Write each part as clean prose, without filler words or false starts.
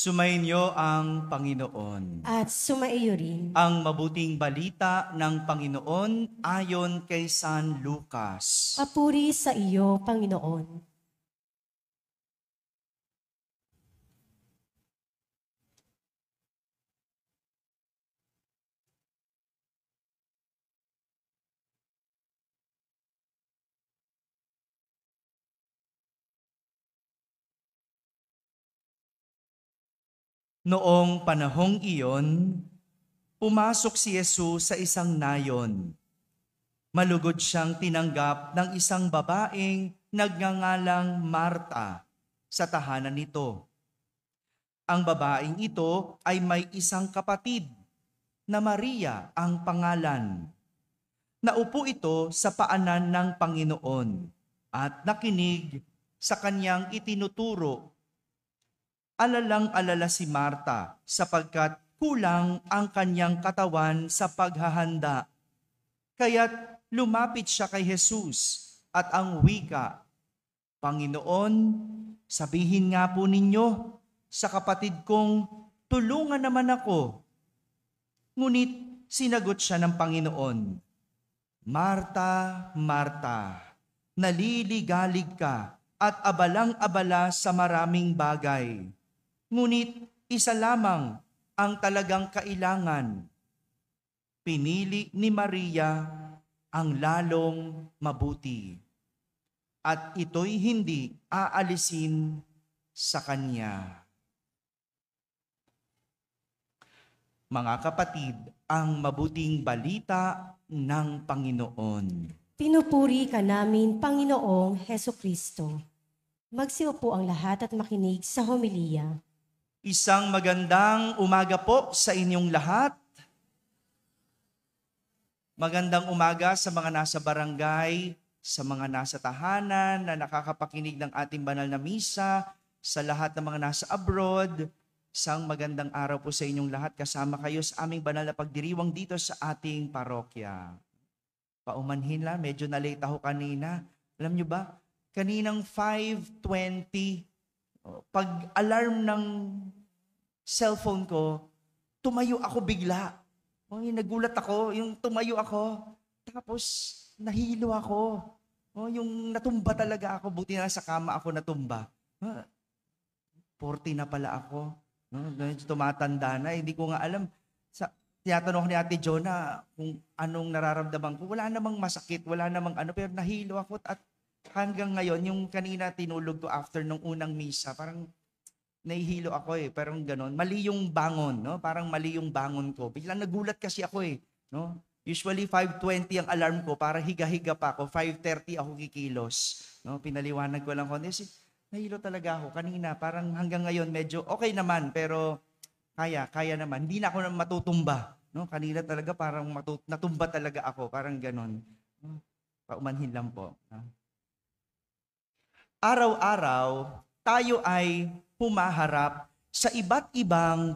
Sumainyo ang Panginoon. At sumaiyo rin. Ang mabuting balita ng Panginoon ayon kay San Lucas. Papuri sa iyo, Panginoon. Noong panahong iyon, pumasok si Jesus sa isang nayon. Malugod siyang tinanggap ng isang babaeng nagngangalang Marta sa tahanan nito. Ang babaeng ito ay may isang kapatid na Maria ang pangalan. Naupo ito sa paanan ng Panginoon at nakinig sa kanyang itinuturo. Alalang-alala si Marta sapagkat kulang ang kanyang katawan sa paghahanda. Kaya't lumapit siya kay Jesus at ang wika, Panginoon, sabihin nga po ninyo sa kapatid kong tulungan naman ako. Ngunit sinagot siya ng Panginoon, Marta, Marta, naliligalig ka at abalang-abala sa maraming bagay. Ngunit isa lamang ang talagang kailangan. Pinili ni Maria ang lalong mabuti. At ito'y hindi aalisin sa kanya. Mga kapatid, ang mabuting balita ng Panginoon. Pinupuri ka namin, Panginoong Hesukristo. Magsiupo ang lahat at makinig sa homilya. Isang magandang umaga po sa inyong lahat. Magandang umaga sa mga nasa barangay, sa mga nasa tahanan na nakakapakinig ng ating banal na misa, sa lahat ng mga nasa abroad. Isang magandang araw po sa inyong lahat. Kasama kayo sa aming banal na pagdiriwang dito sa ating parokya. Paumanhin lang, medyo na-late ako kanina. Alam nyo ba, kaninang 5:20, pag alarm ng cellphone ko, tumayo ako bigla. Nagulat ako, yung tumayo ako. Tapos, nahilo ako. Yung natumba talaga ako. Buti na sa kama ako natumba. 40 na pala ako. Tumatanda na. Hindi ko nga alam. Tinatanong ko ni Ate Jonah kung anong nararamdaman ko. Wala namang masakit, wala namang ano. Pero nahilo ako at hanggang ngayon, yung kanina tinulog ko after nung unang misa, parang nahihilo ako parang ganon. Mali yung bangon, no? Parang mali yung bangon ko. Biglang nagulat kasi ako no? Usually 5:20 ang alarm ko para higa-higa pa ako. 5:30 ako kikilos, no? Pinaliwanag ko lang kasi nahilo talaga ako kanina. Parang hanggang ngayon medyo okay naman pero kaya naman. Hindi na ako matutumba, no? Kanina talaga parang natumba talaga ako, parang ganon. Paumanhin lang po. Araw-araw, tayo ay humaharap sa iba't ibang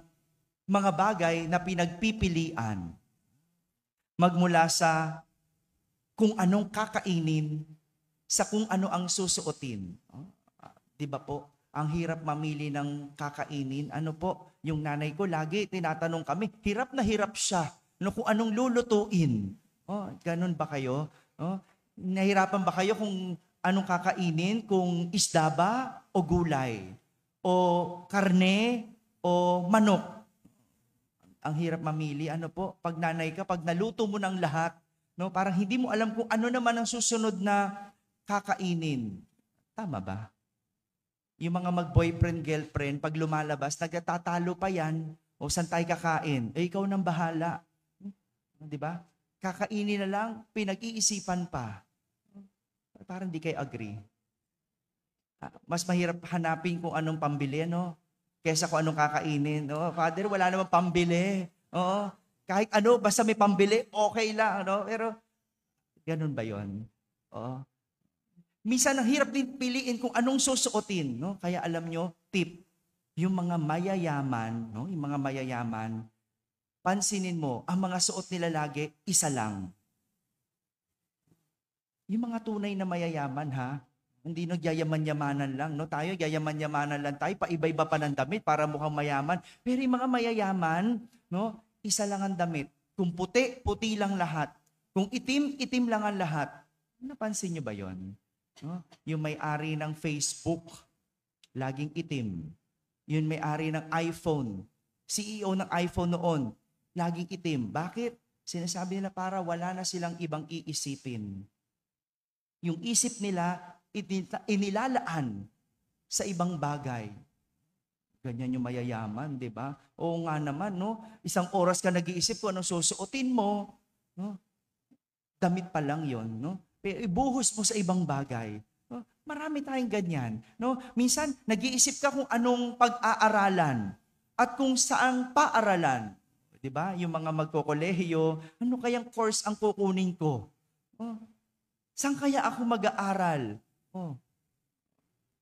mga bagay na pinagpipilian. Magmula sa kung anong kakainin, sa kung ano ang susuotin. Di ba po? Ang hirap mamili ng kakainin. Ano po? Yung nanay ko lagi tinatanong kami, hirap na hirap siya. Kung anong lulutuin. Ganun ba kayo? Nahirapan ba kayo kung anong kakainin, kung isda ba o gulay, o karne o manok? Ang hirap mamili. Ano po, pag nanay ka, pag naluto mo ng lahat, no, parang hindi mo alam kung ano naman ang susunod na kakainin. Tama ba? Yung mga mag-boyfriend, girlfriend, pag lumalabas, nagtatalo pa yan, o saan tayo kakain? Ikaw nang bahala. Di ba? Kakainin na lang, pinag-iisipan pa. Parang di kayo agree. Mas mahirap hanapin kung anong pambili, no? Kesa kung anong kakainin. Father, wala namang pambili. Kahit ano, basta may pambili, okay lang, no? Pero, ganun ba yun? Minsan, ang hirap din piliin kung anong susuotin, no? Kaya alam nyo, tip, yung mga mayayaman, no? Yung mga mayayaman, pansinin mo, ang mga suot nila lagi, isa lang. Yung mga tunay na mayayaman, Hindi nagyayaman-yamanan lang, no? Tayo, yayaman-yamanan lang tayo, paiba-iba pa ng damit para mukhang mayaman. Pero yung mga mayayaman, no? Isa lang ang damit. Kung puti, puti lang lahat. Kung itim, itim lang ang lahat. Napansin niyo ba yon? No? Yung may-ari ng Facebook, laging itim. Yung may-ari ng iPhone, CEO ng iPhone noon, laging itim. Bakit? Sinasabi nila para wala na silang ibang iisipin. Yung isip nila, inilalaan sa ibang bagay. Ganyan yung mayayaman, di ba? Oo nga naman, no? Isang oras ka nag-iisip kung anong susuotin mo. No? Damit pa lang yon, no? Pero ibuhos mo sa ibang bagay. No? Marami tayong ganyan. No? Minsan, nag-iisip ka kung anong pag-aaralan at kung saang paaralan. Di ba? Yung mga magkokolehiyo, ano kayang course ang kukunin ko? Oh. Saan kaya ako mag-aaral? Oh.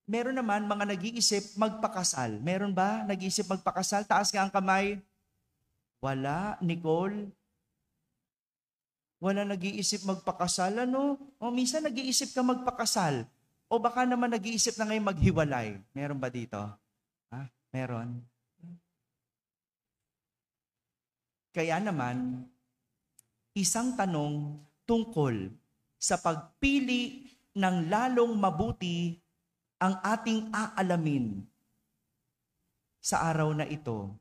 Meron naman mga nag-iisip magpakasal. Meron ba nag-iisip magpakasal? Taas nga ang kamay. Wala, Nicole. Wala nag-iisip magpakasal, ano? O minsan nag-iisip ka magpakasal. O baka naman nag-iisip na ngayon maghiwalay. Meron ba dito? Ha? Meron. Kaya naman, isang tanong tungkol sa pagpili ng lalong mabuti ang ating aalamin sa araw na ito.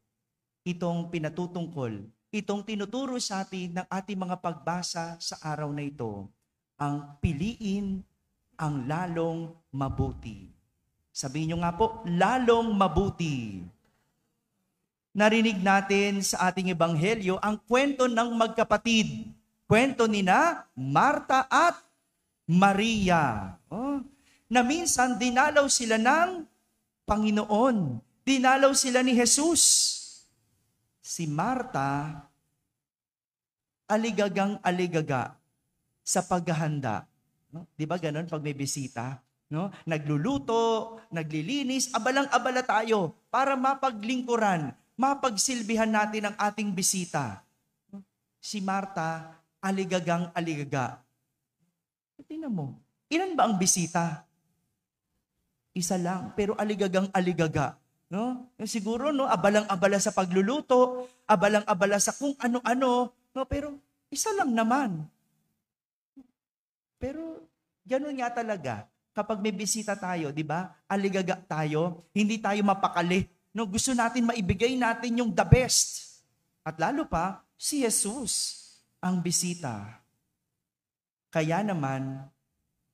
Itong pinatutungkol, itong tinuturo sa atin ng ating mga pagbasa sa araw na ito, ang piliin ang lalong mabuti. Sabihin nyo nga po, lalong mabuti. Narinig natin sa ating ebanghelyo ang kwento ng magkapatid. Kwento nina Marta at Maria. Oh, na minsan dinalaw sila ng Panginoon. Dinalaw sila ni Jesus. Si Marta, aligagang-aligaga sa paghahanda. No? Di ba ganun pag may bisita? No? Nagluluto, naglilinis, abalang-abala tayo para mapaglingkuran, mapagsilbihan natin ang ating bisita. Si Marta, aligagang-aligaga. Tingnan mo, ilan ba ang bisita? Isa lang, pero aligagang-aligaga. No? Siguro, no, abalang-abala sa pagluluto, abalang-abala sa kung ano-ano, no, pero isa lang naman. Pero ganun nga talaga. Kapag may bisita tayo, di ba? Aligaga tayo, hindi tayo mapakali. No, gusto natin maibigay natin yung the best. At lalo pa, si Jesus ang bisita. Kaya naman,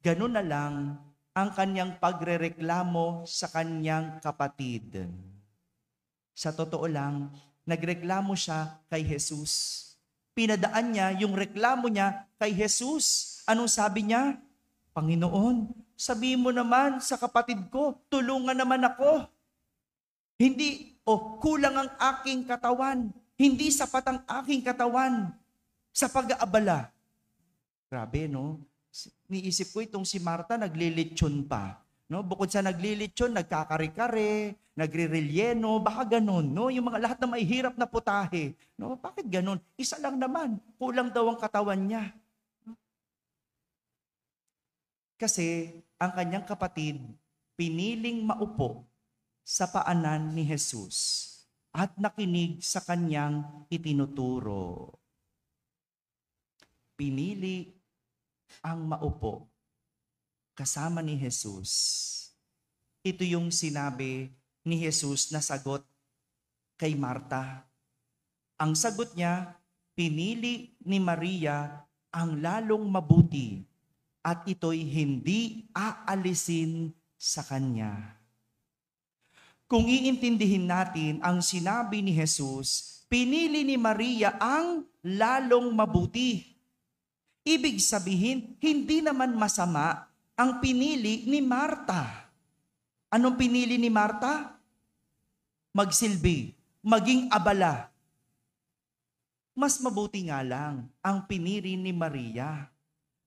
ganun na lang ang kanyang pagrereklamo sa kanyang kapatid. Sa totoo lang, nagreklamo siya kay Jesus. Pinadaan niya yung reklamo niya kay Jesus. Anong sabi niya? Panginoon, sabihin mo naman sa kapatid ko, tulungan naman ako. Hindi, kulang ang aking katawan. Hindi sapat ang aking katawan sa pag-aabala. Grabe, no? Niisip ko itong si Marta, naglilitsyon pa. No? Bukod sa naglilitsyon, nagkakare-kare, nagre-relyeno, baka ganun. No? Yung mga lahat na may hirap na putahe. No? Bakit ganun? Isa lang naman. Kulang daw ang katawan niya. Kasi ang kanyang kapatid, piniling maupo sa paanan ni Jesus at nakinig sa kanyang itinuturo. Pinili ang maupo kasama ni Jesus. Ito yung sinabi ni Jesus na sagot kay Marta. Ang sagot niya, pinili ni Maria ang lalong mabuti at ito'y hindi aalisin sa kanya. Kung iintindihin natin ang sinabi ni Jesus, pinili ni Maria ang lalong mabuti. Ibig sabihin, hindi naman masama ang pinili ni Marta. Anong pinili ni Marta? Magsilbi, maging abala. Mas mabuti nga lang ang pinili ni Maria.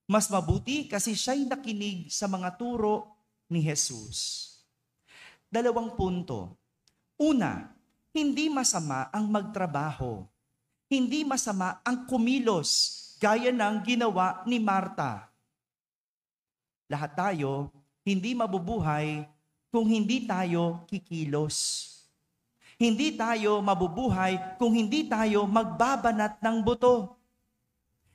Mas mabuti kasi siya'y nakinig sa mga turo ni Jesus. 2 punto. Una, hindi masama ang magtrabaho. Hindi masama ang kumilos gaya ng ginawa ni Marta. Lahat tayo, hindi mabubuhay kung hindi tayo kikilos. Hindi tayo mabubuhay kung hindi tayo magbabanat ng buto.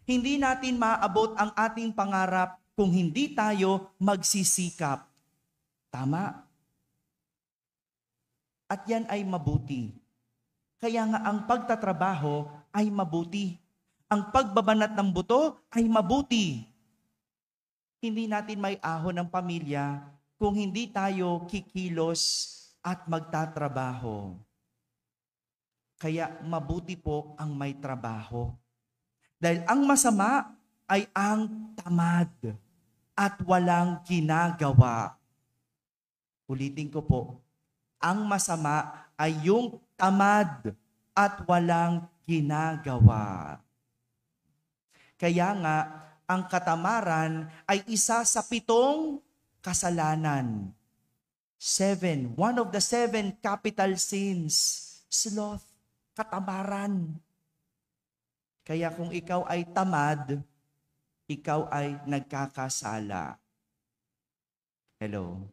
Hindi natin maaabot ang ating pangarap kung hindi tayo magsisikap. Tama? At yan ay mabuti. Kaya nga ang pagtatrabaho ay mabuti. Ang pagbabanat ng buto ay mabuti. Hindi natin may ahon ng pamilya kung hindi tayo kikilos at magtatrabaho. Kaya mabuti po ang may trabaho. Dahil ang masama ay ang tamad at walang ginagawa. Ulitin ko po, ang masama ay yung tamad at walang ginagawa. Kaya nga, ang katamaran ay isa sa 7 kasalanan. 7, one of the 7 capital sins, sloth, katamaran. Kaya kung ikaw ay tamad, ikaw ay nagkakasala. Hello?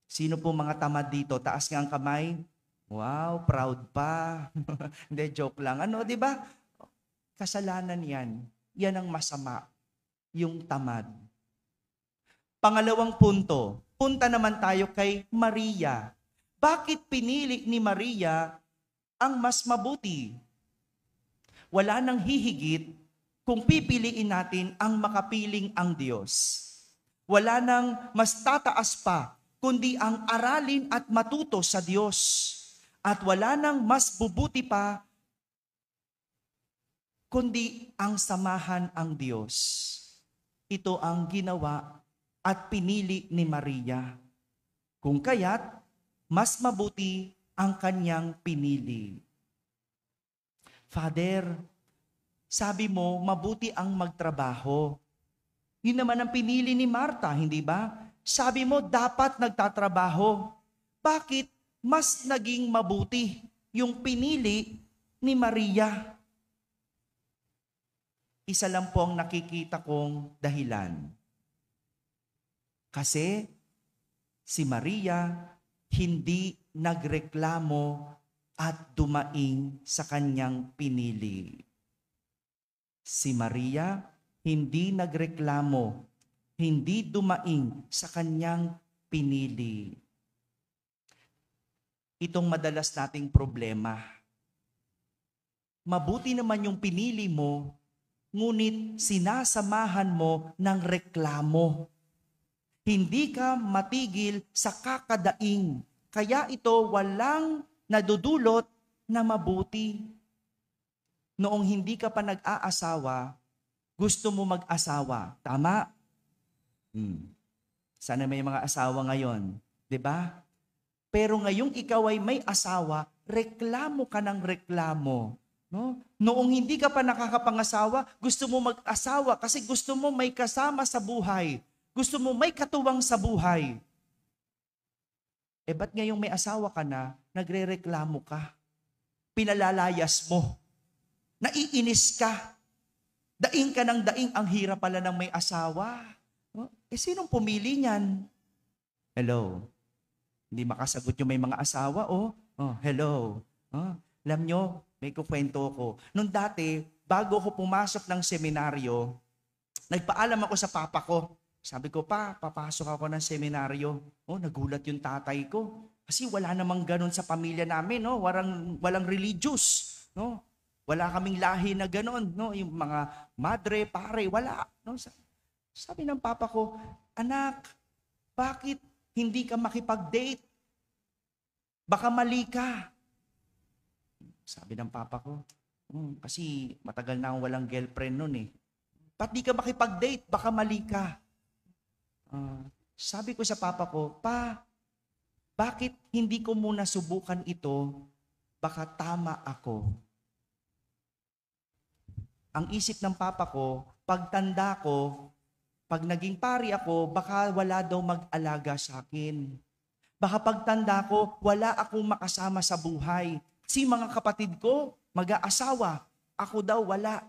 Sino po mga tamad dito? Taas nga ang kamay. Wow, proud pa. Hindi, joke lang. Ano, di ba? Kasalanan yan. Yan ang masama. Yung tamad. Pangalawang punto. Punta naman tayo kay Maria. Bakit pinili ni Maria ang mas mabuti? Wala nang hihigit kung pipiliin natin ang makapiling ang Diyos. Wala nang mas tataas pa, kundi ang aralin at matuto sa Diyos. At wala nang mas bubuti pa, kundi ang samahan ang Diyos. Ito ang ginawa at pinili ni Maria. Kung kaya't, mas mabuti ang kanyang pinili. Father, sabi mo, mabuti ang magtrabaho. Yun naman ang pinili ni Marta, hindi ba? Sabi mo, dapat nagtatrabaho. Bakit mas naging mabuti yung pinili ni Maria? Isa lang po ang nakikita kong dahilan. Kasi si Maria hindi nagreklamo at dumaing sa kanyang pinili. Si Maria hindi nagreklamo, hindi dumaing sa kanyang pinili. Itong madalas nating problema. Mabuti naman yung pinili mo, ngunit sinasamahan mo ng reklamo. Hindi ka matigil sa kakadaing. Kaya ito walang nadudulot na mabuti. Noong hindi ka pa nag-aasawa, gusto mo mag-asawa. Tama? Sana may mga asawa ngayon. 'Di ba? Pero ngayong ikaw ay may asawa, reklamo ka ng reklamo. No? Noong hindi ka pa nakakapangasawa, gusto mo mag-asawa kasi gusto mo may kasama sa buhay. Gusto mo may katuwang sa buhay. Ba't ngayong may asawa ka na, nagre-reklamo ka? Pinalalayas mo. Naiinis ka. Daing ka ng daing, ang hirap pala ng may asawa. Sinong pumili niyan? Hello? Hindi makasagot yung may mga asawa, hello? Alam nyo, may kukwento ko. Nung dati, bago ko pumasok ng seminaryo, nagpaalam ako sa papa ko. Sabi ko, papasok ako ng seminaryo. Nagulat yung tatay ko. Kasi wala namang ganun sa pamilya namin, no? Walang religious, no? Wala kaming lahi na ganun, no? Yung mga madre, pare, wala. No? Sabi ng papa ko, anak, bakit hindi ka makipag-date? Baka mali ka. Sabi ng papa ko, kasi matagal na akong walang girlfriend nun eh. Ba't di ka makipag-date? Baka mali ka. Sabi ko sa papa ko, bakit hindi ko muna subukan ito? Baka tama ako. Ang isip ng papa ko, pagtanda ko, pag naging pari ako, baka wala daw mag-alaga sa akin. Baka pagtanda ko, wala akong makasama sa buhay. Kasi mga kapatid ko, mag-aasawa. Ako daw wala.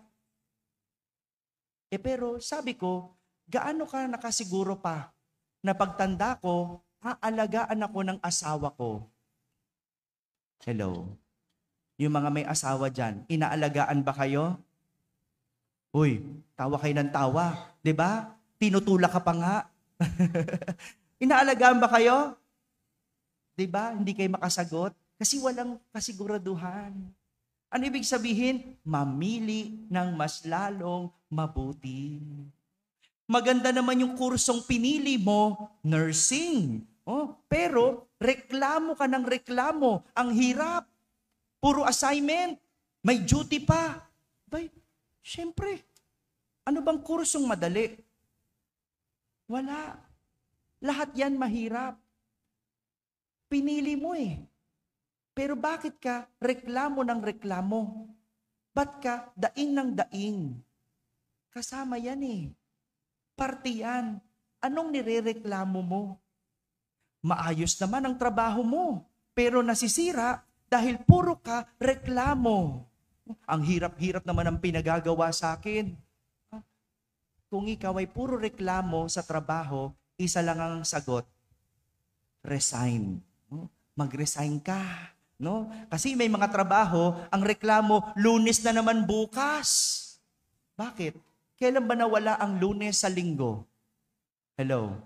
Pero sabi ko, gaano ka nakasiguro pa na pagtanda ko, aalagaan ako ng asawa ko. Hello? Yung mga may asawa dyan, inaalagaan ba kayo? Uy, tawa kayo ng tawa. 'Di ba? Tinutulak ka pa nga. Inaalagaan ba kayo? 'Di ba? Hindi kayo makasagot kasi walang kasiguraduhan. Ano ibig sabihin? Mamili ng mas lalong mabuti. Maganda naman yung kursong pinili mo, nursing. Pero reklamo ka ng reklamo. Ang hirap. Puro assignment. May duty pa. Bay, syempre, ano bang kursong madali? Wala. Lahat yan mahirap. Pinili mo eh. Pero bakit ka reklamo ng reklamo? Ba't ka daing ng daing? Kasama yan eh. Parte yan. Anong nirereklamo mo? Maayos naman ang trabaho mo, pero nasisira dahil puro ka reklamo. Ang hirap-hirap naman ang pinagagawa sa akin. Kung ikaw ay puro reklamo sa trabaho, isa lang ang sagot, resign. Mag-resign ka. No? Kasi may mga trabaho, ang reklamo, Lunes na naman bukas. Bakit? Kailan ba nawala ang Lunes sa Linggo? Hello?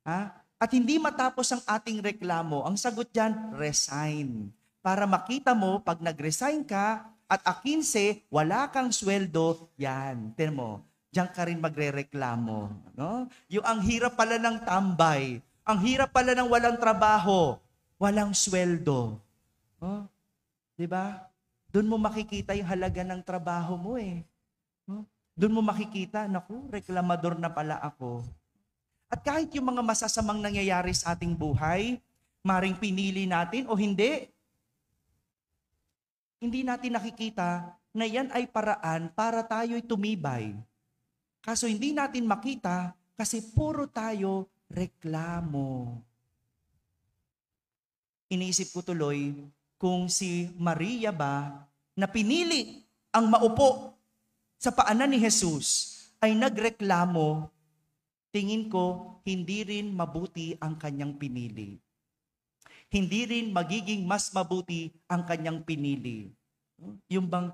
At hindi matapos ang ating reklamo, ang sagot dyan, resign. Para makita mo, pag nag-resign ka, at A15, wala kang sweldo, yan. Tignan mo, diyan ka rin magre-reklamo. No? Yung ang hirap pala ng tambay, ang hirap pala ng walang trabaho, walang sweldo. Diba? Doon mo makikita yung halaga ng trabaho mo eh. Doon mo makikita, naku, reklamador na pala ako. At kahit yung mga masasamang nangyayari sa ating buhay, maring pinili natin o hindi natin nakikita na yan ay paraan para tayo'y tumibay. Kaso hindi natin makita kasi puro tayo reklamo. Iniisip ko tuloy kung si Maria ba na pinili ang maupo sa paanan ni Jesus ay nagreklamo, tingin ko hindi rin mabuti ang kanyang pinili. Hindi rin magiging mas mabuti ang kanyang pinili. Yung bang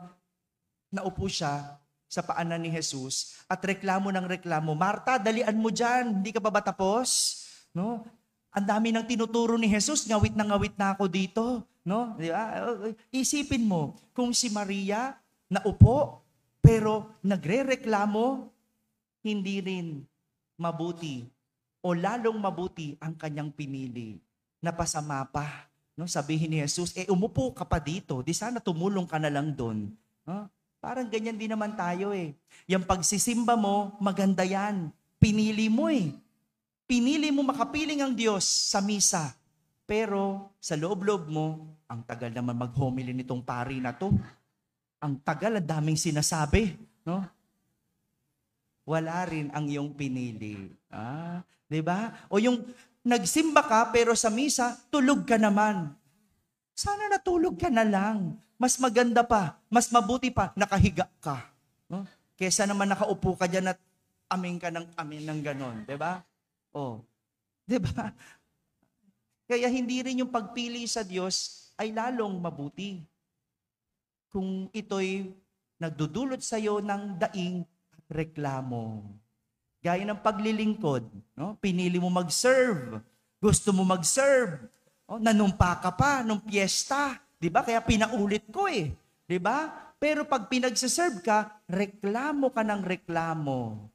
naupo siya sa paanan ni Jesus at reklamo ng reklamo, Marta, dalian mo dyan, hindi ka pa ba tapos? No? Ang dami ng tinuturo ni Jesus, ngawit na ako dito. No? Di ba? Isipin mo, kung si Maria naupo, pero nagre-reklamo, hindi rin mabuti o lalong mabuti ang kanyang pinili. Napasama pa. No? Sabihin ni Jesus, umupo ka pa dito. Di sana tumulong ka na lang doon. No? Parang ganyan din naman tayo eh. Yung pagsisimba mo, maganda yan. Pinili mo eh. Pinili mo makapiling ang Diyos sa misa. Pero sa loob-loob mo, ang tagal naman mag-homily nitong pari na to. Ang tagal, ang daming sinasabi. No? Wala rin ang iyong pinili. Di ba? O yung nagsimba ka pero sa misa, tulog ka naman. Sana natulog ka na lang. Mas maganda pa, mas mabuti pa, nakahiga ka. No? Kesa naman nakaupo ka dyan at amin ka ng amin ng ganon. Di ba? Di ba? Kaya hindi rin yung pagpili sa Diyos ay lalong mabuti. Kung ito'y nagdudulot sa iyo ng daing reklamo. Gaya ng paglilingkod, no? Pinili mo mag-serve, gusto mo mag-serve, nanumpa ka pa nung piyesta, 'di ba? Kaya pinaulit ko eh, 'di ba? Pero pag pinagse-serve ka, reklamo ka ng reklamo.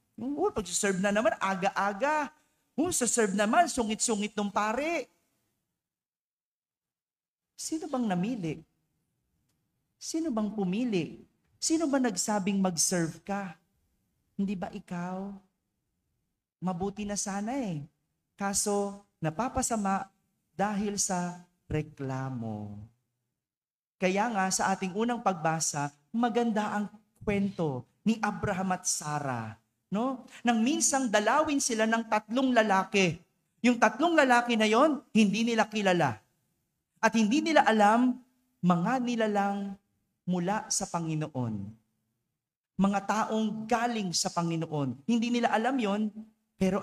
Pag-serve na naman aga-aga. Sa serve naman sungit-sungit ng pare. Sino bang namili? Sino bang pumili? Sino ba nagsabing mag-serve ka? Hindi ba ikaw? Mabuti na sana eh. Kaso, napapasama dahil sa reklamo. Kaya nga, sa ating unang pagbasa, maganda ang kwento ni Abraham at Sarah. No? Nang minsang dalawin sila ng 3 lalaki. Yung 3 lalaki na yon, hindi nila kilala. At hindi nila alam, mga nilalang mula sa Panginoon. Mga taong galing sa Panginoon. Hindi nila alam yon, pero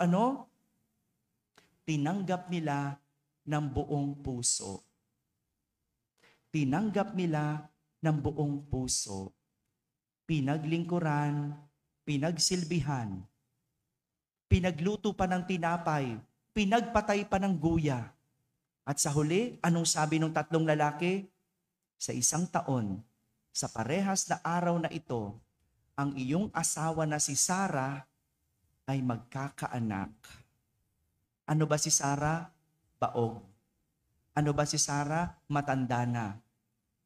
tinanggap nila ng buong puso. Tinanggap nila ng buong puso. Pinaglingkuran, pinagsilbihan, pinagluto pa ng tinapay, pinagpatay pa ng guya. At sa huli, anong sabi ng tatlong lalaki? Sa isang taon, sa parehas na araw na ito, ang iyong asawa na si Sarah ay magkakaanak. Ano ba si Sarah? Baog. Ano ba si Sarah? Matanda na.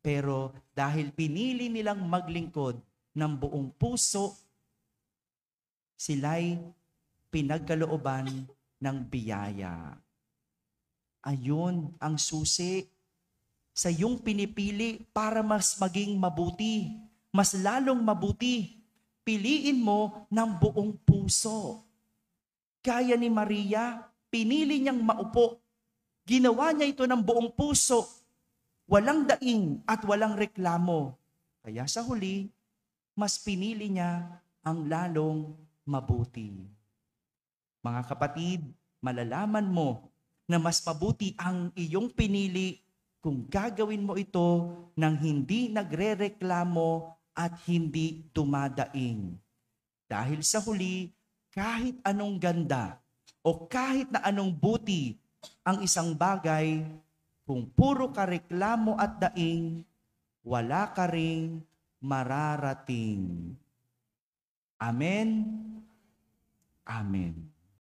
Pero dahil pinili nilang maglingkod ng buong puso, sila'y pinagkalooban ng biyaya. Ayun ang susi sa iyong pinipili para mas maging mabuti, mas lalong mabuti. Piliin mo ng buong puso. Gaya ni Maria, pinili niyang maupo. Ginawa niya ito ng buong puso. Walang daing at walang reklamo. Kaya sa huli, mas pinili niya ang lalong mabuti. Mga kapatid, malalaman mo na mas mabuti ang iyong pinili kung gagawin mo ito nang hindi nagrereklamo at hindi dumadaing. Dahil sa huli, kahit anong ganda o kahit na anong buti ang isang bagay, kung puro ka reklamo at daing, wala ka ring mararating. Amen? Amen.